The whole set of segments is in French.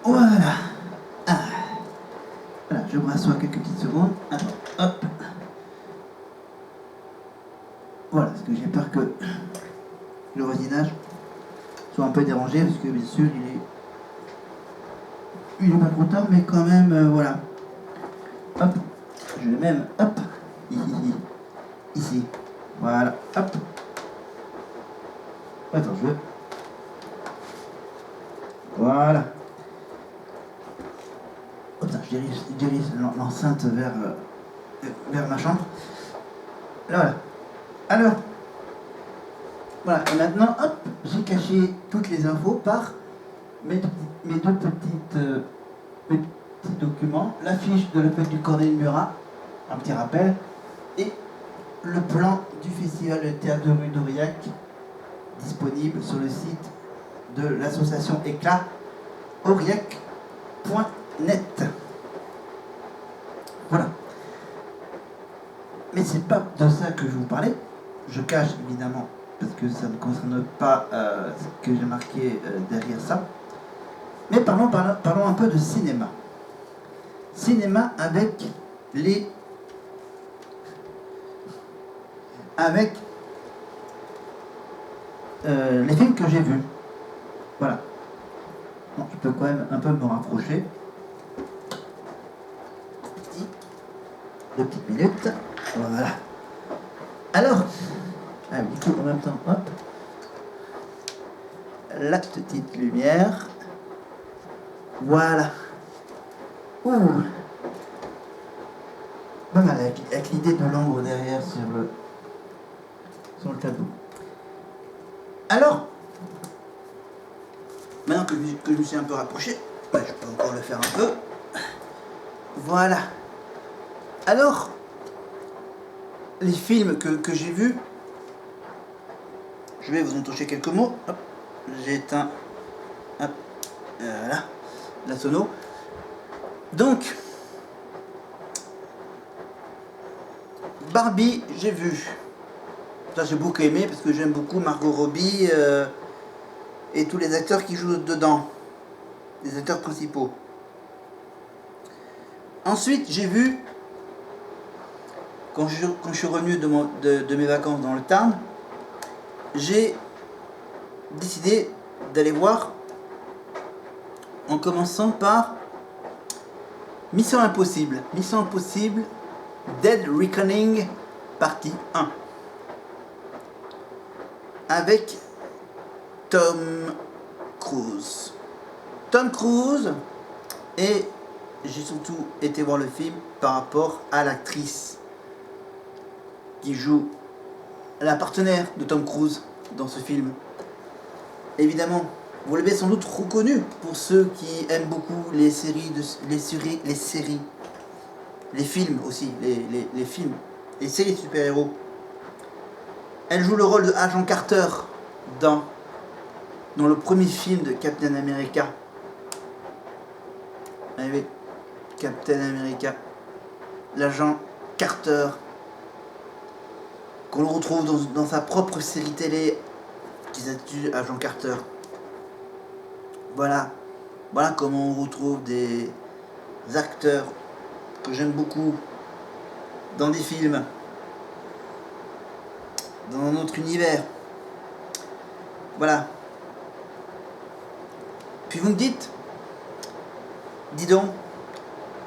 Voilà. Ah. Voilà, je me rassois quelques petites secondes. Attends, hop. Voilà, parce que j'ai peur que le voisinage soit un peu dérangé, parce que bien sûr, il est pas content, mais quand même, voilà. Hop, je vais même, hop, ici. Voilà, hop. Attends, je veux. Voilà. Attends, je dirige l'enceinte vers ma chambre. Là, voilà. Alors, voilà, et maintenant, hop, j'ai caché toutes les infos par mes deux mes petits documents, l'affiche de la fête du Corneille Murat, un petit rappel, et le plan du festival de théâtre de rue d'Aurillac, disponible sur le site de l'association Éclat, aurillac.net. Voilà. Mais c'est pas de ça que je vous parlais. Je cache évidemment, parce que ça ne concerne pas ce que j'ai marqué derrière ça. Mais parlons un peu de cinéma. Cinéma avec les films que j'ai vus. Voilà. Bon, je peux quand même un peu me rapprocher. 2 petites minutes. Voilà. Alors, du coup, en même temps, hop. La petite lumière. Voilà. Ouh. Pas mal, avec l'idée de l'ombre derrière sur le tableau. Alors, maintenant que je me suis un peu rapproché, je peux encore le faire un peu. Voilà. Alors, les films que j'ai vus, je vais vous en toucher quelques mots. Hop, j'ai éteint, hop, voilà, la sono. Donc, Barbie, j'ai vu. Ça, j'ai beaucoup aimé parce que j'aime beaucoup Margot Robbie et tous les acteurs qui jouent dedans, les acteurs principaux. Ensuite, j'ai vu, quand je suis revenu de mes vacances dans le Tarn, j'ai décidé d'aller voir, en commençant par Mission Impossible. Mission Impossible, Dead Reckoning, partie 1. Avec Tom Cruise. Tom Cruise, et j'ai surtout été voir le film par rapport à l'actrice qui joue la partenaire de Tom Cruise dans ce film. Évidemment, vous l'avez sans doute reconnu pour ceux qui aiment beaucoup les films aussi, les films, les séries de super-héros. Elle joue le rôle de Agent Carter dans le premier film de Captain America. Avec Captain America, l'agent Carter, qu'on le retrouve dans sa propre série télé qui s'intitule Agent Carter. Voilà comment on retrouve des acteurs que j'aime beaucoup dans des films, dans notre univers. Voilà. Puis vous me dites, dis donc,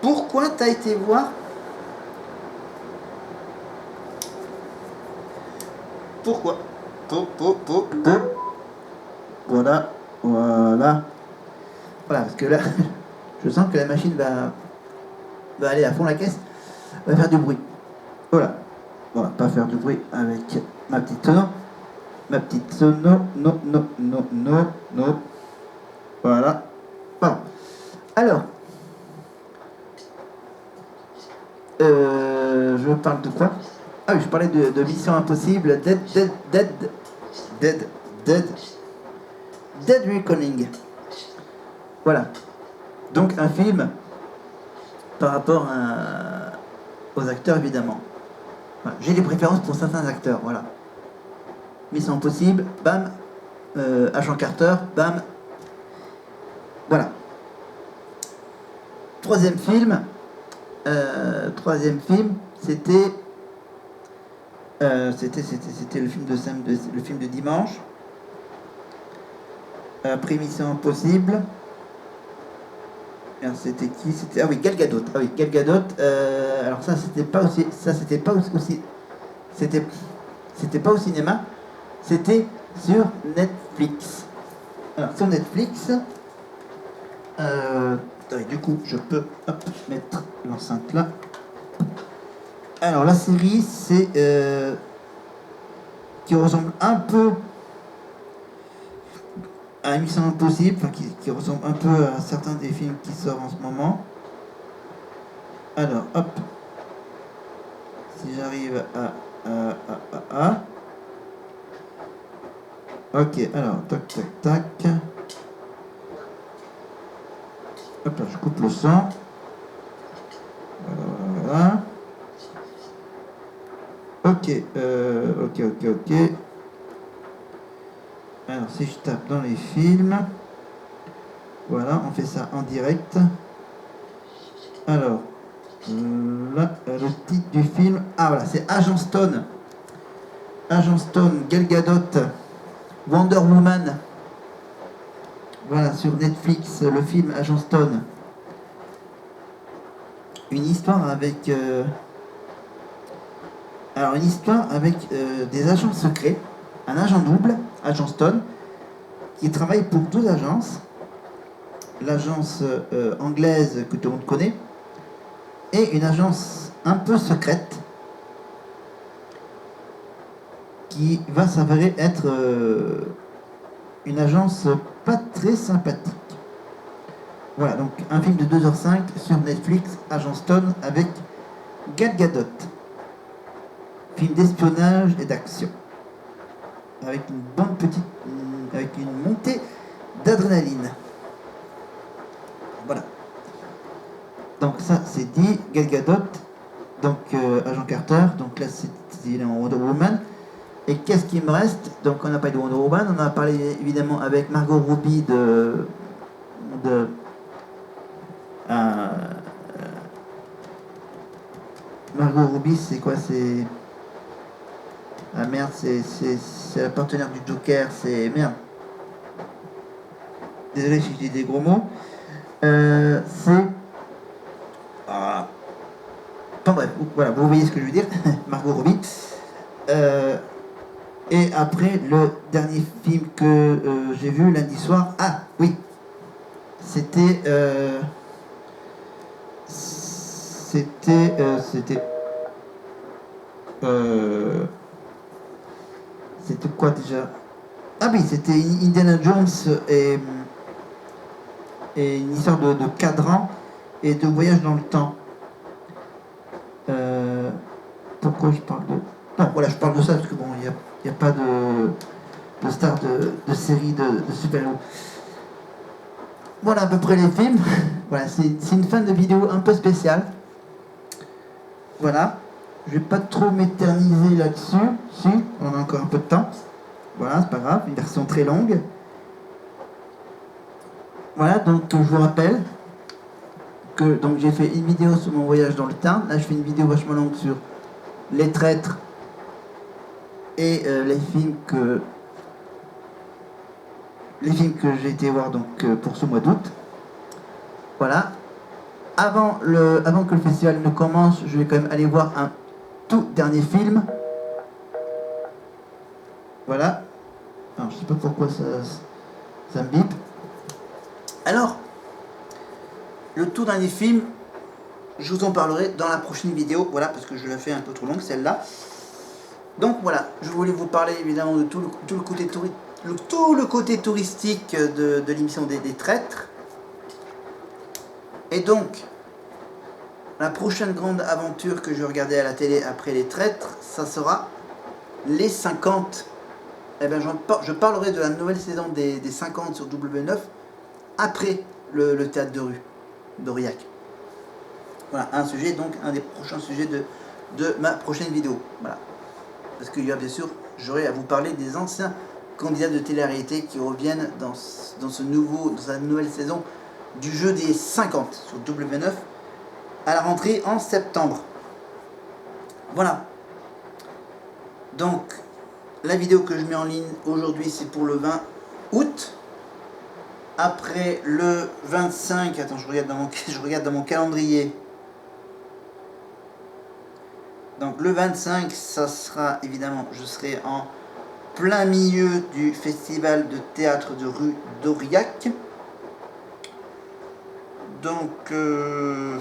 pourquoi t'as été voir? Pourquoi? Voilà. Voilà, parce que là, je sens que la machine va aller à fond la caisse, va faire du bruit. Voilà. On va pas faire du bruit avec ma petite sono. Non. Voilà. Bon. Alors, je parle de quoi? Ah oui, je parlais de Mission Impossible, Dead Reckoning. Voilà. Donc un film par rapport aux acteurs, évidemment. Voilà. J'ai des préférences pour certains acteurs, voilà. Mission Impossible, bam. Agent Carter, bam. Voilà. troisième film, c'était le film le film de dimanche. Après Mission Impossible. Alors c'était qui? C'était Gal Gadot. Ah oui, Gal Gadot. Alors ça c'était pas aussi. C'était pas au cinéma. C'était sur Netflix. Alors sur Netflix. Du coup, je peux mettre l'enceinte là. Alors la série, c'est qui ressemble un peu à Mission Impossible, enfin, qui ressemble un peu à certains des films qui sortent en ce moment. Alors, hop. Si j'arrive à. Ok, alors, tac. Hop là, je coupe le son. Voilà. Ok. Alors, si je tape dans les films, voilà, on fait ça en direct. Alors, là, le titre du film, voilà, c'est Agent Stone. Agent Stone, Gal Gadot, Wonder Woman. Voilà, sur Netflix, le film Agent Stone. Une histoire avec... des agents secrets, un agent double, Agent Stone, qui travaille pour deux agences. L'agence anglaise que tout le monde connaît, et une agence un peu secrète, qui va s'avérer être une agence pas très sympathique. Voilà, donc un film de 2h05 sur Netflix, Agent Stone, avec Gal Gadot. Film d'espionnage et d'action. Avec une bonne avec une montée d'adrénaline. Voilà. Donc ça c'est dit, Gal Gadot, donc Agent Carter, donc là c'est en Wonder Woman. Et qu'est-ce qui me reste? Donc on a parlé de Wonder Woman, on a parlé évidemment avec Margot Robbie Margot Robbie, c'est quoi? C'est... Ah merde, c'est la partenaire du Joker, c'est... Merde. Désolé si je dis des gros mots. C'est... Enfin bref, voilà, vous voyez ce que je veux dire. Margot Robbie. Et après, le dernier film que j'ai vu lundi soir... Ah, oui. C'était... C'était quoi déjà? Ah oui, c'était Indiana Jones et une histoire de cadran et de voyage dans le temps. Pourquoi je parle de... Non, voilà, je parle de ça parce que bon, il n'y a pas de star de série de super-héros. Voilà à peu près les films. Voilà, c'est une fin de vidéo un peu spéciale. Voilà. Je vais pas trop m'éterniser là-dessus. Si, on a encore un peu de temps. Voilà, c'est pas grave, une version très longue. Voilà, donc je vous rappelle que donc j'ai fait une vidéo sur mon voyage dans le temps. Là, je fais une vidéo vachement longue sur les traîtres et les films que j'ai été voir donc pour ce mois d'août. Voilà. Avant que le festival ne commence, je vais quand même aller voir un tout dernier film. Voilà. Alors, je sais pas pourquoi ça me bip. Alors, le tout dernier film, je vous en parlerai dans la prochaine vidéo. Voilà, parce que je la fais un peu trop longue, celle-là. Donc voilà, je voulais vous parler évidemment de tout le côté touristique de l'émission des traîtres. Et donc, la prochaine grande aventure que je vais regarder à la télé après les traîtres, ça sera les 50. Eh bien, je parlerai de la nouvelle saison des 50 sur W9 après le théâtre de rue d'Aurillac. Voilà, un des prochains sujets de ma prochaine vidéo. Voilà. Parce qu'il y a bien sûr, j'aurai à vous parler des anciens candidats de télé-réalité qui reviennent dans sa nouvelle saison du jeu des 50 sur W9 à la rentrée en septembre. Voilà. Donc, la vidéo que je mets en ligne aujourd'hui, c'est pour le 20 août. Après le 25, attends, je regarde dans mon calendrier. Donc le 25, ça sera évidemment, je serai en plein milieu du festival de théâtre de rue d'Aurillac. Donc, je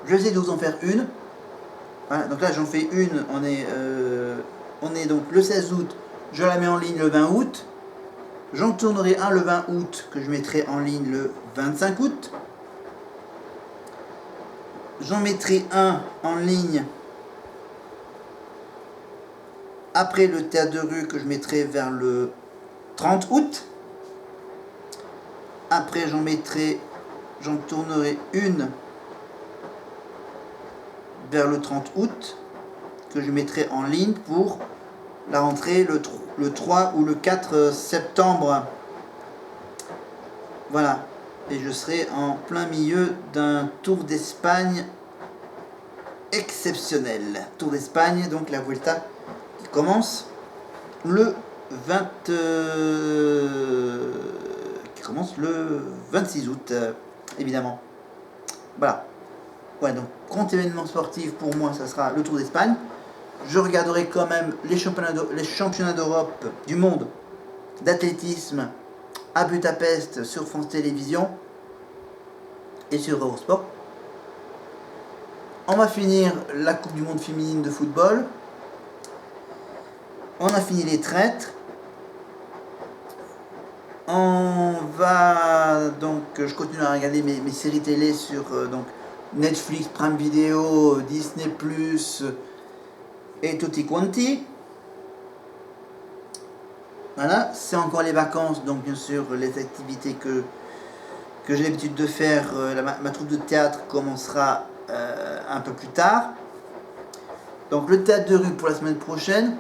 vais essayer de vous en faire une. Voilà, donc là j'en fais une, on est donc le 16 août, je la mets en ligne le 20 août. J'en tournerai un le 20 août que je mettrai en ligne le 25 août. J'en mettrai un en ligne après le théâtre de rue que je mettrai vers le 30 août. Après j'en tournerai une vers le 30 août que je mettrai en ligne pour la rentrée le 3 ou le 4 septembre. Voilà. Et je serai en plein milieu d'un Tour d'Espagne exceptionnel. Tour d'Espagne, donc la Vuelta qui commence le 26 août, évidemment. Voilà. Ouais, donc grand événement sportif pour moi, ça sera le Tour d'Espagne. Je regarderai quand même les championnats d'Europe du monde d'athlétisme à Budapest sur France Télévisions et sur Eurosport. On va finir la Coupe du Monde féminine de football. On a fini les traîtres. On va donc, je continue à regarder mes séries télé sur donc Netflix, Prime Video, Disney+, et tutti quanti. Voilà, c'est encore les vacances, donc bien sûr les activités que j'ai l'habitude de faire. Ma troupe de théâtre commencera un peu plus tard. Donc le théâtre de rue pour la semaine prochaine.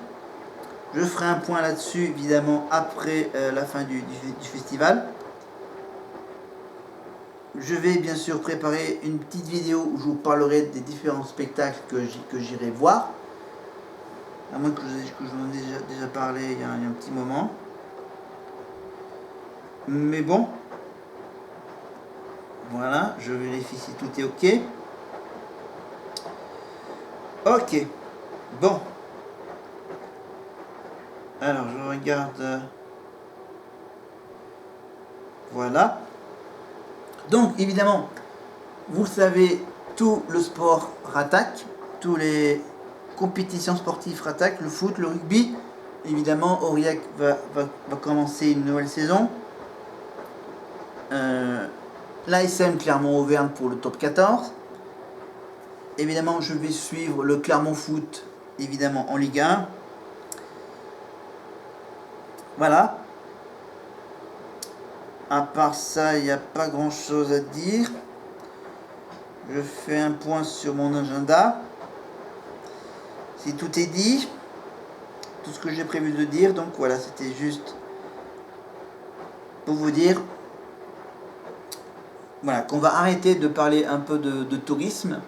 Je ferai un point là-dessus évidemment après la fin du festival. Je vais bien sûr préparer une petite vidéo où je vous parlerai des différents spectacles que j'irai voir. À moins que je vous en ai déjà parlé il y a un petit moment. Mais bon. Voilà, je vérifie si tout est ok. Ok. Bon. Alors, je regarde. Voilà. Donc, évidemment, vous savez, tout le sport rattaque. Tous les compétitions sportives rattaquent. Le foot, le rugby. Évidemment, Aurillac va commencer une nouvelle saison. L'ASM Clermont-Auvergne pour le top 14. Évidemment, je vais suivre le Clermont Foot, évidemment, en Ligue 1. Voilà. À part ça, il n'y a pas grand chose à dire. Je fais un point sur mon agenda. Si tout est dit, tout ce que j'ai prévu de dire, donc voilà, c'était juste pour vous dire, voilà, qu'on va arrêter de parler un peu de tourisme.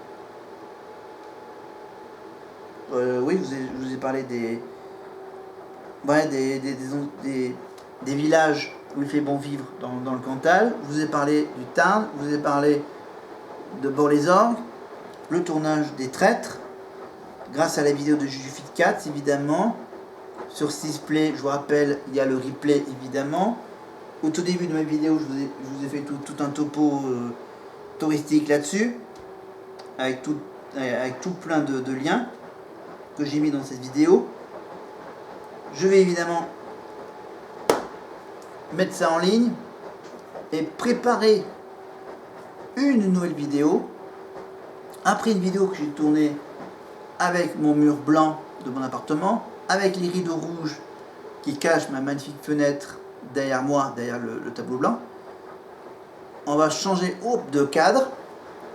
Oui, je vous ai parlé des villages où il fait bon vivre dans le Cantal. Je vous ai parlé du Tarn, je vous ai parlé de Bord-les-Orgues, le tournage des Traîtres, grâce à la vidéo de Jujufit 4 évidemment. Sur Sisplay, je vous rappelle, il y a le replay évidemment. Au tout début de ma vidéo, je vous ai fait tout un topo touristique là-dessus, avec tout plein de liens que j'ai mis dans cette vidéo. Je vais évidemment mettre ça en ligne et préparer une nouvelle vidéo après une vidéo que j'ai tournée avec mon mur blanc de mon appartement, avec les rideaux rouges qui cachent ma magnifique fenêtre derrière moi, derrière le tableau blanc. On va changer de cadre,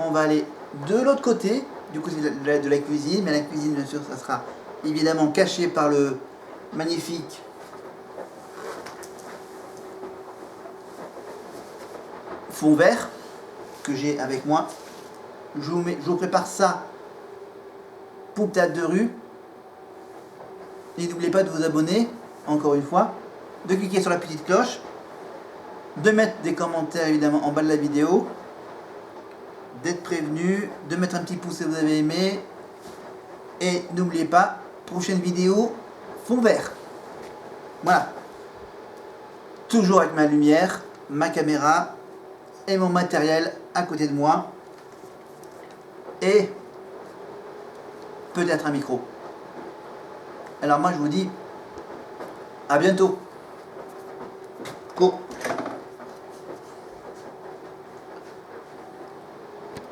on va aller de l'autre côté, du côté de la cuisine, mais la cuisine bien sûr ça sera évidemment caché par le magnifique fond vert que j'ai avec moi. Je vous prépare ça pour le théâtre de rue. Et n'oubliez pas de vous abonner, encore une fois, de cliquer sur la petite cloche, de mettre des commentaires évidemment en bas de la vidéo, d'être prévenu, de mettre un petit pouce si vous avez aimé. Et n'oubliez pas, prochaine vidéo, fond vert. Voilà. Toujours avec ma lumière, ma caméra et mon matériel à côté de moi. Et peut-être un micro. Alors moi je vous dis à bientôt. Go.